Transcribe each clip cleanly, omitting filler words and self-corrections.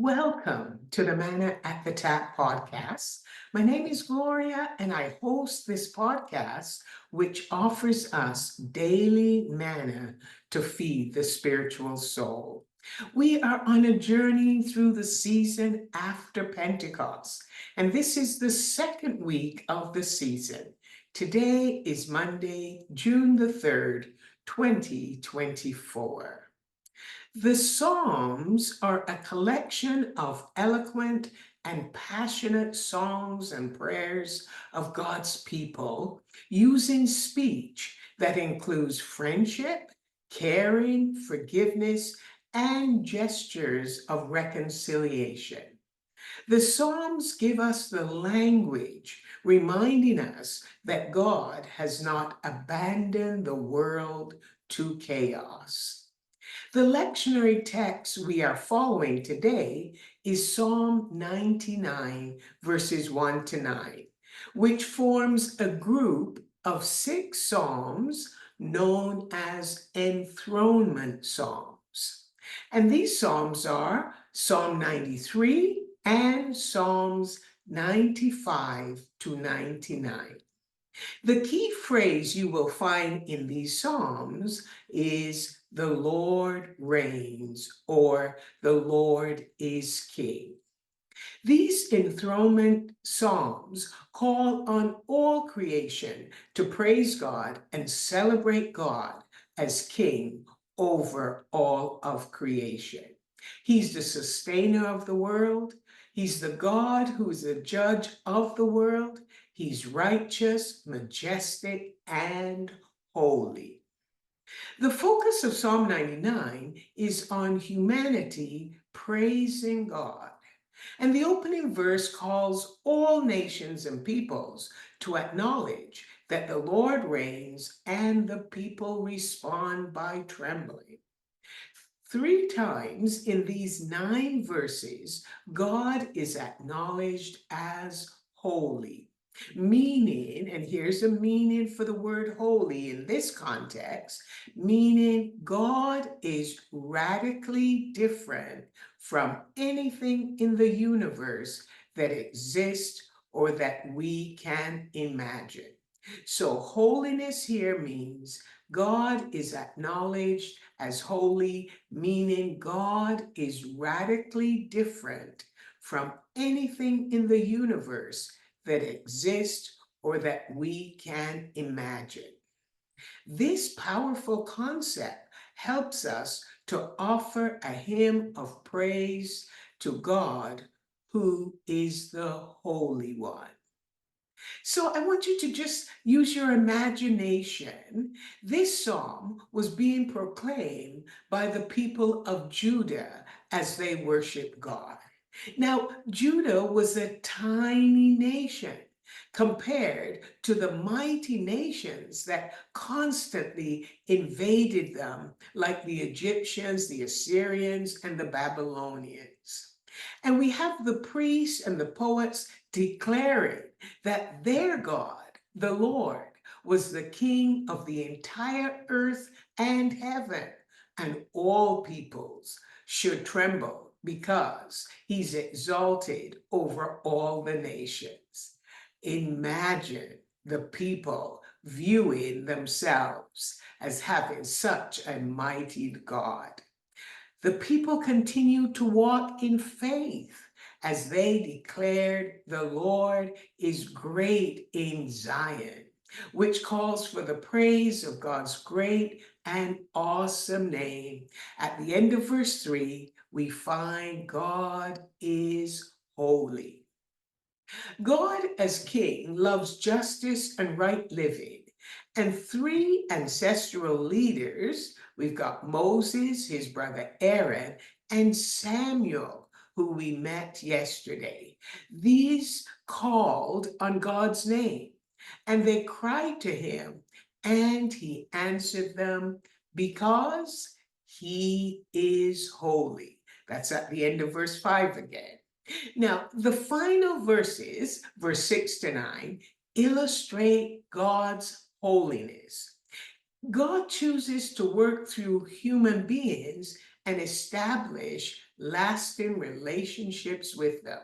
Welcome to the Manna at the Tap podcast. My name is Gloria, and I host this podcast, which offers us daily manna to feed the spiritual soul. We are on a journey through the season after Pentecost, and this is the second week of the season. Today is Monday, June the 3rd, 2024. The Psalms are a collection of eloquent and passionate songs and prayers of God's people using speech that includes friendship, caring, forgiveness, and gestures of reconciliation. The Psalms give us the language reminding us that God has not abandoned the world to chaos. The lectionary text we are following today is Psalm 99, verses 1 to 9, which forms a group of 6 psalms known as enthronement psalms. And these psalms are Psalm 93 and Psalms 95 to 99. The key phrase you will find in these Psalms is the Lord reigns or the Lord is king. These enthronement Psalms call on all creation to praise God and celebrate God as king over all of creation. He's the sustainer of the world. He's the God who's the judge of the world. He's righteous, majestic, and holy. The focus of Psalm 99 is on humanity praising God. And the opening verse calls all nations and peoples to acknowledge that the Lord reigns and the people respond by trembling. 3 times in these 9 verses, God is acknowledged as holy. Meaning, and here's a meaning for the word holy in this context, meaning God is radically different from anything in the universe that exists or that we can imagine. So, holiness here means God is acknowledged as holy, meaning God is radically different from anything in the universe that exists or that we can imagine. This powerful concept helps us to offer a hymn of praise to God, who is the Holy One. So I want you to just use your imagination. This psalm was being proclaimed by the people of Judah as they worship God. Now, Judah was a tiny nation compared to the mighty nations that constantly invaded them, like the Egyptians, the Assyrians, and the Babylonians. And we have the priests and the poets declaring that their God, the Lord, was the king of the entire earth and heaven, and all peoples should tremble because he's exalted over all the nations. Imagine the people viewing themselves as having such a mighty God. The people continued to walk in faith as they declared the Lord is great in Zion, which calls for the praise of God's great and awesome name. At the end of verse 3, we find God is holy. God, as king, loves justice and right living. And 3 ancestral leaders, we've got Moses, his brother Aaron, and Samuel, who we met yesterday. These called on God's name, and they cried to him, and he answered them because he is holy. That's at the end of verse 5 again. Now, the final verses, verse 6 to 9, illustrate God's holiness. God chooses to work through human beings and establish lasting relationships with them.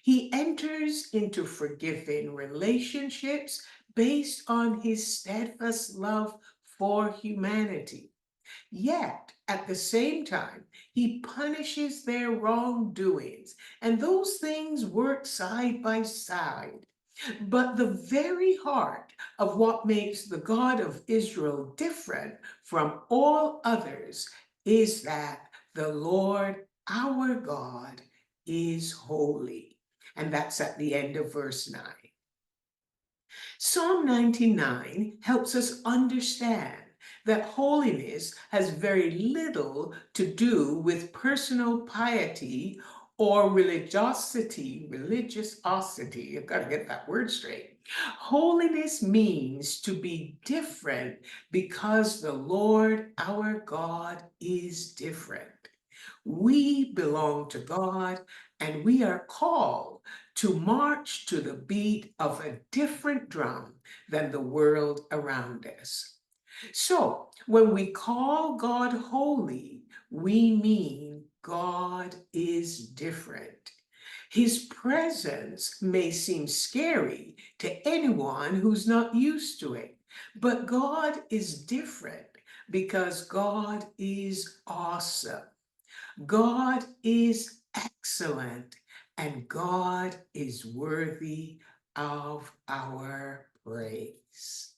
He enters into forgiving relationships based on his steadfast love for humanity. Yet, at the same time, he punishes their wrongdoings, and those things work side by side. But the very heart of what makes the God of Israel different from all others is that the Lord our God is holy. And that's at the end of verse 9. Psalm 99 helps us understand that holiness has very little to do with personal piety or religiosity. I've got to get that word straight. Holiness means to be different because the Lord our God is different. We belong to God, and we are called to march to the beat of a different drum than the world around us. So, when we call God holy, we mean God is different. His presence may seem scary to anyone who's not used to it, but God is different because God is awesome. God is excellent, and God is worthy of our praise.